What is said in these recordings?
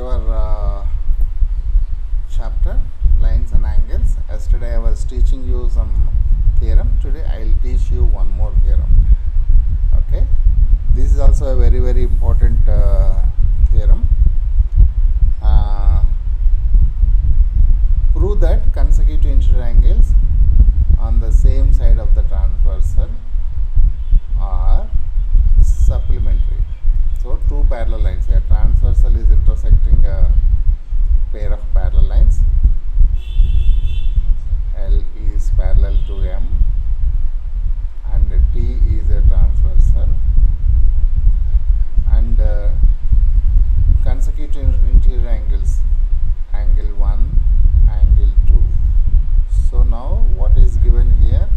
your chapter lines and angles. Yesterday I was teaching you some theorem. Today I will teach you one more theorem. Okay, this is also a very important theorem. Prove that consecutive interior angles on the same side of the transversal are supplementary. So two parallel lines here. Transversal is intersecting a pair of parallel lines. L is parallel to M and T is a transversal, and consecutive interior angles, angle 1, angle 2. So now what is given here?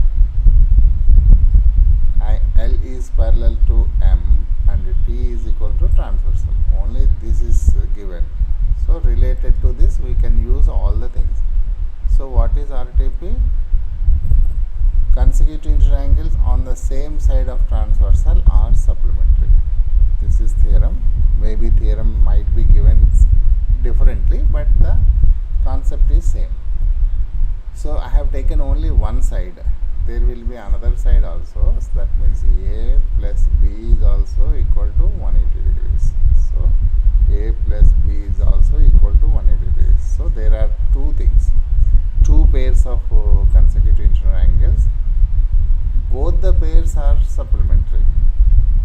L is parallel to M and T is equal to transversal. Only this is given. So related to this we can use all the things. So what is RTP? Consecutive interior angles on the same side of transversal are supplementary. This is theorem. Maybe theorem might be given differently, but the concept is same. So I have taken only one side. There will be another side also. So that means A plus B is also equal to 180 degrees. So A plus B is also equal to 180 degrees. So there are two things, two pairs of consecutive interior angles. Both the pairs are supplementary.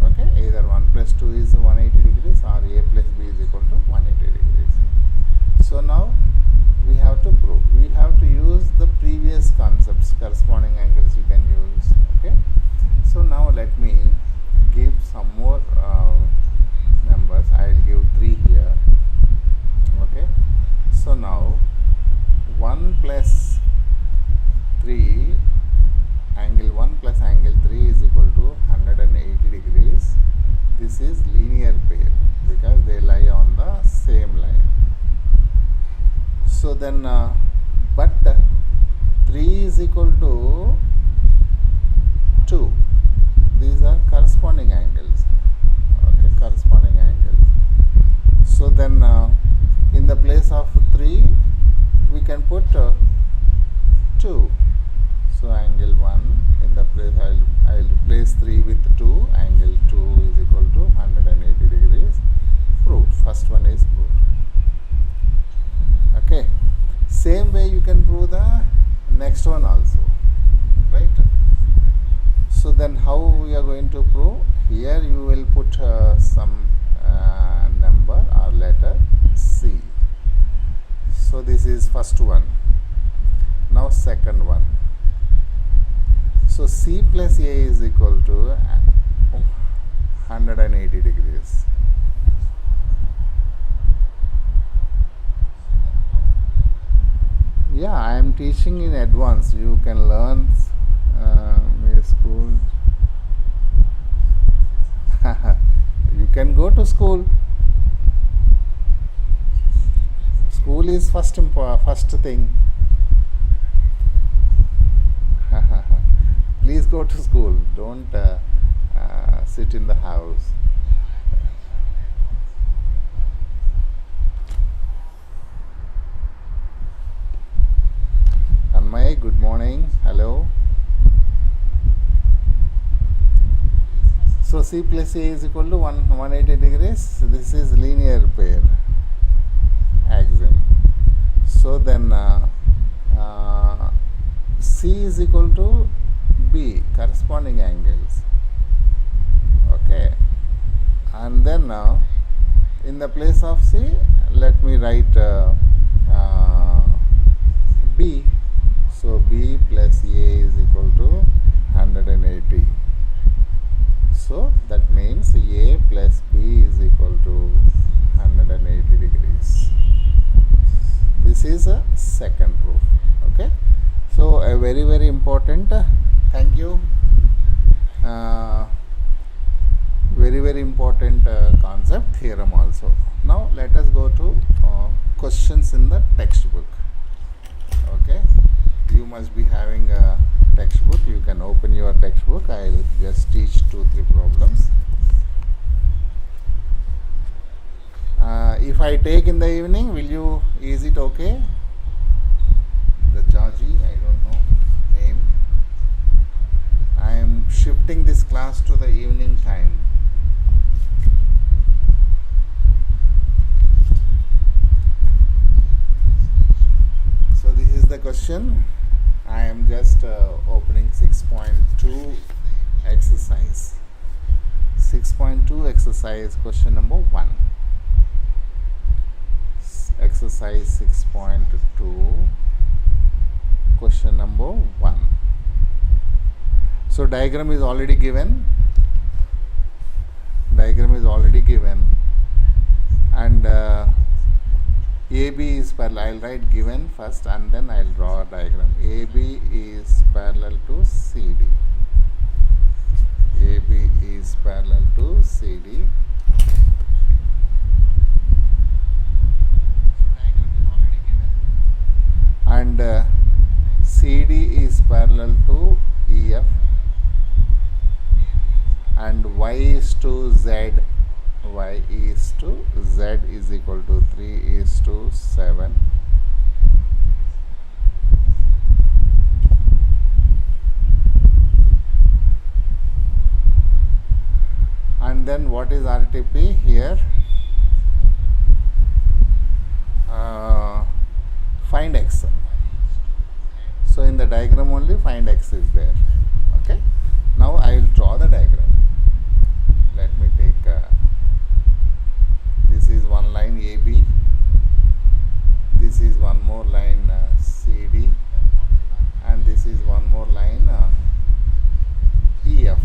Okay, either 1 plus 2 is 180 degrees or A plus B is equal to 180 degrees. So now we have to prove. We have to use the previous concepts, corresponding angles you can use. Okay. So now let me give some more numbers. I will give 3 here. Okay. So now 1 plus 3, angle 1 plus angle 3 is equal to 180 degrees. This is linear pair because they lie on the same line. So then, but 3 is equal to 2. These are corresponding angles. Okay, corresponding angles. So then, in the place of 3, we can put 2. So angle 1 in the place I will replace 3 with 2. Angle 2 is equal to 180 degrees. Proved. First one is proved. Okay, same way you can prove the next one also, right? So then how we are going to prove? Here you will put some number or letter C. So this is first one. Now second one. So C plus A is equal to 180 degrees. Yeah, I am teaching in advance. You can learn my school. You can go to school. School is first thing. Please go to school. Don't sit in the house. Anmay, good morning. Hello. So C plus A is equal to 180 degrees. So this is linear pair axiom. So then C is equal to B, corresponding angles. Okay. And then in the place of C, let me write B. So B plus A is equal to 180. So that means A plus B is equal to 180 degrees. This is a second proof. Okay. So a very important, thank you, very important concept, theorem also. Now let us go to questions in the textbook. Okay. You must be having a textbook. You can open your textbook. I will just teach 2-3 problems. If I take in the evening, is it okay? The Georgie, I don't know name. I am shifting this class to the evening time. So this is the question. I am just opening 6.2 exercise. 6.2 exercise question number 1. Exercise 6.2 question number 1. So diagram is already given. And AB is parallel. I'll write given first and then I'll draw a diagram. AB is parallel to CD. AB is parallel to CD. And CD is parallel to EF. And Y is to Z. Y is to Z is equal to 3 is to 7. And then what is RTP here? Find X. So in the diagram only find X is there. Okay. Now I will draw the diagram. Let me take this is one line AB, this is one more line CD, and this is one more line EF.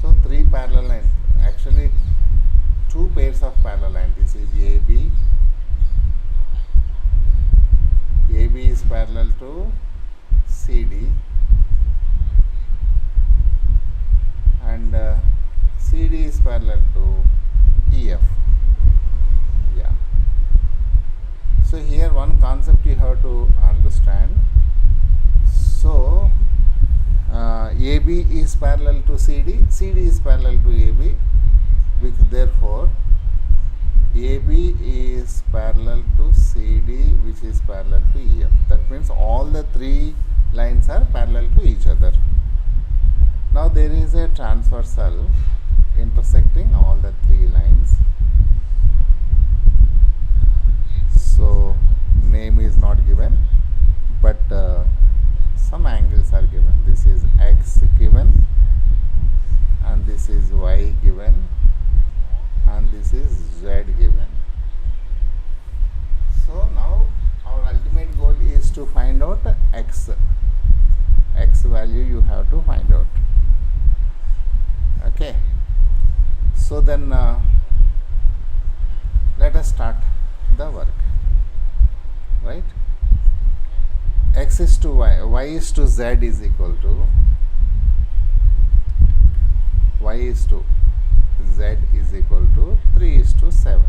So 3 parallel lines, actually 2 pairs of parallel lines. This is AB. AB is parallel to CD, and CD is parallel to EF. Yeah. So here one concept you have to understand. So AB is parallel to CD, CD is parallel to AB, therefore AB is parallel to CD, which is parallel to EF. That means all the 3 lines are parallel to each other. Now there is a transversal intersecting all the 3 lines. So name is not given, but some angles are given. This is X given, and this is Y given, and this is Z given. So now our ultimate goal is to find out X. X value you have to find out. Okay. So then let us start the work. Right? X is to Y, Y is to Z is equal to, Y is to Z is equal to 3 is to 7.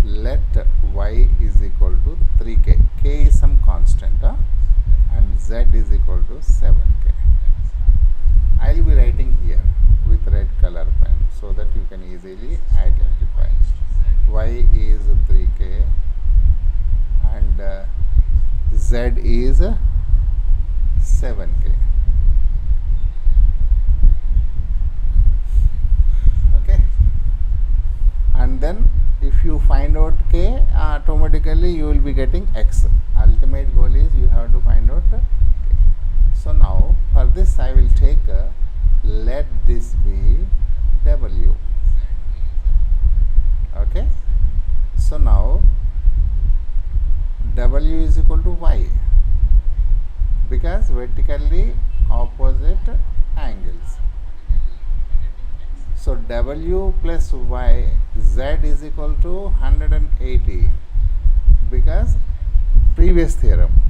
Let Y is equal to 3K. K is some constant, and Z is equal to 7K. I will be writing here with red color pen so that you can easily identify. Y is 3K and Z is 7K. Okay. And then if you find out K, automatically you will be getting X. Ultimate goal is you have to find out K. So now for this I will take let this be W. Okay. So now W is equal to Y because vertically opposite angles. So W plus Y, Z is equal to 180 because previous theorem,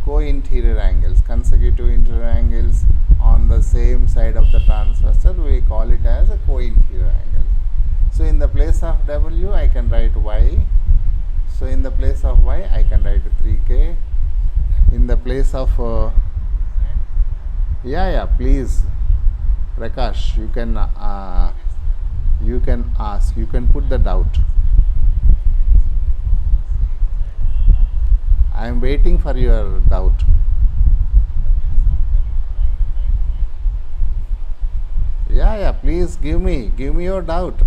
co-interior angles, consecutive interior angles on the same side of the transversal, we call it as a co-interior angle. So in the place of W I can write Y. So in the place of Y I can write 3K. In the place of please Prakash, you can You can ask, you can put the doubt. I am waiting for your doubt. Yeah, please give me your doubt.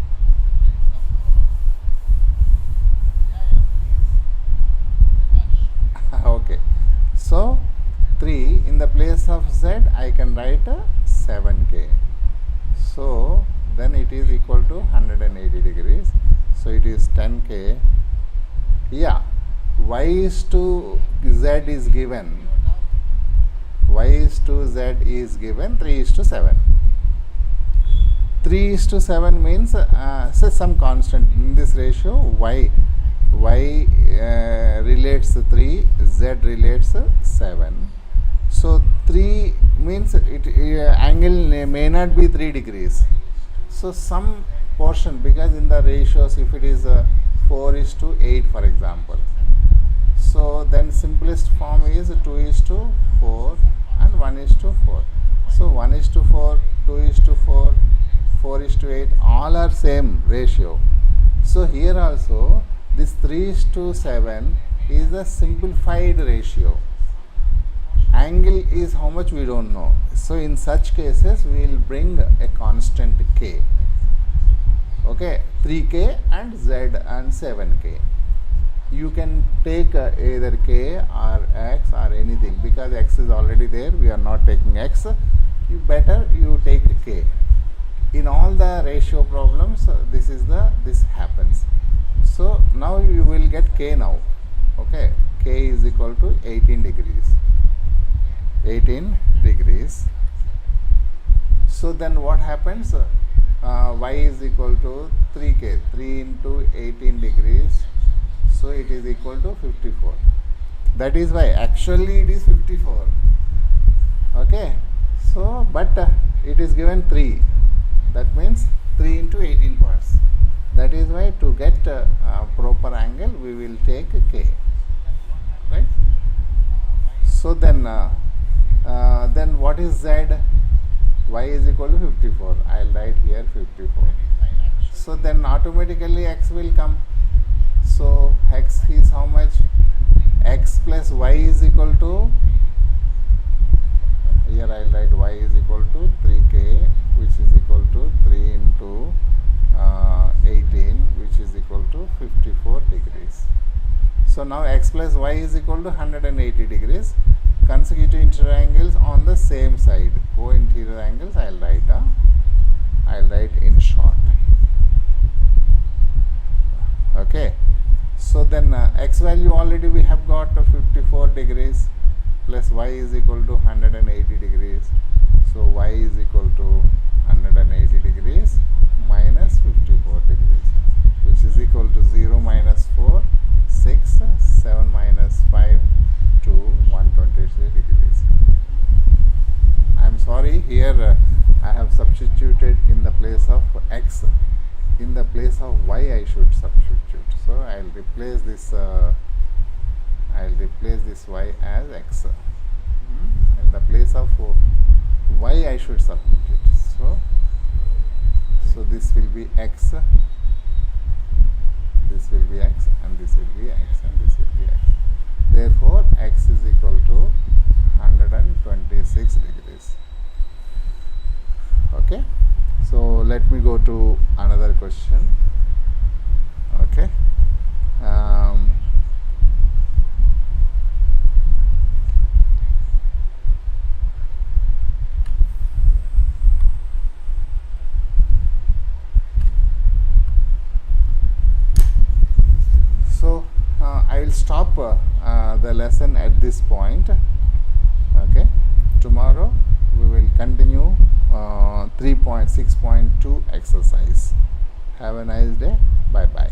Okay, so 3 in the place of z I can write 7k. So then it is equal to 180 degrees. So it is 10k. Yeah, y is to z is given. Y is to z is given 3 is to 7. 3 is to 7 means say some constant in this ratio. Y relates 3, z relates 7. So 3 means it angle may not be 3 degrees. So some portion, because in the ratios if it is 4 is to 8 for example, so then simplest form is 2 is to 4 and 1 is to 4. So 1 is to 4, 2 is to 4, 4 is to 8, all are same ratio. So here also this 3 is to 7 is a simplified ratio. Angle is how much we don't know. So in such cases we will bring a constant k. Okay, 3k and z and 7k. You can take either k or x or anything, because x is already there, we are not taking x. You better you take k. In all the ratio problems this happens. So now you will get k now. Okay, k is equal to 18 degrees. 18 degrees. So then what happens? Y is equal to 3k, 3 into 18 degrees. So it is equal to 54. That is why actually it is 54. Okay, so but it is given 3. That means 3 into 18 parts. That is why to get proper angle we will take k. Right? So then what is z? Y is equal to 54. I will write here 54. So then automatically x will come. So x is how much? X plus y is equal to, here I will write y is equal to 3k, which is equal to 3 into 18, which is equal to 54 degrees. So now x plus y is equal to 180 degrees. Consecutive interior angles on the same side. Co-interior angles I will write in short. Okay. So then x value already we have got 54 degrees plus y is equal to 180 degrees. So y is equal to 180 degrees minus 54 degrees, which is equal to 0 minus 4, 6, 7 minus 5 to 123 degrees. I am sorry, here I have substituted in the place of x. In the place of y I should substitute. So I will replace this y as x. In the place of y I should substitute. So this will be x, this will be x, and this will be x, and this will be x. Therefore x is equal to 126 degrees. Okay, so let me go to another question. Okay, so I will stop the lesson at this point. Okay, tomorrow we will continue 3.6.2 exercise. Have a nice day. Bye bye.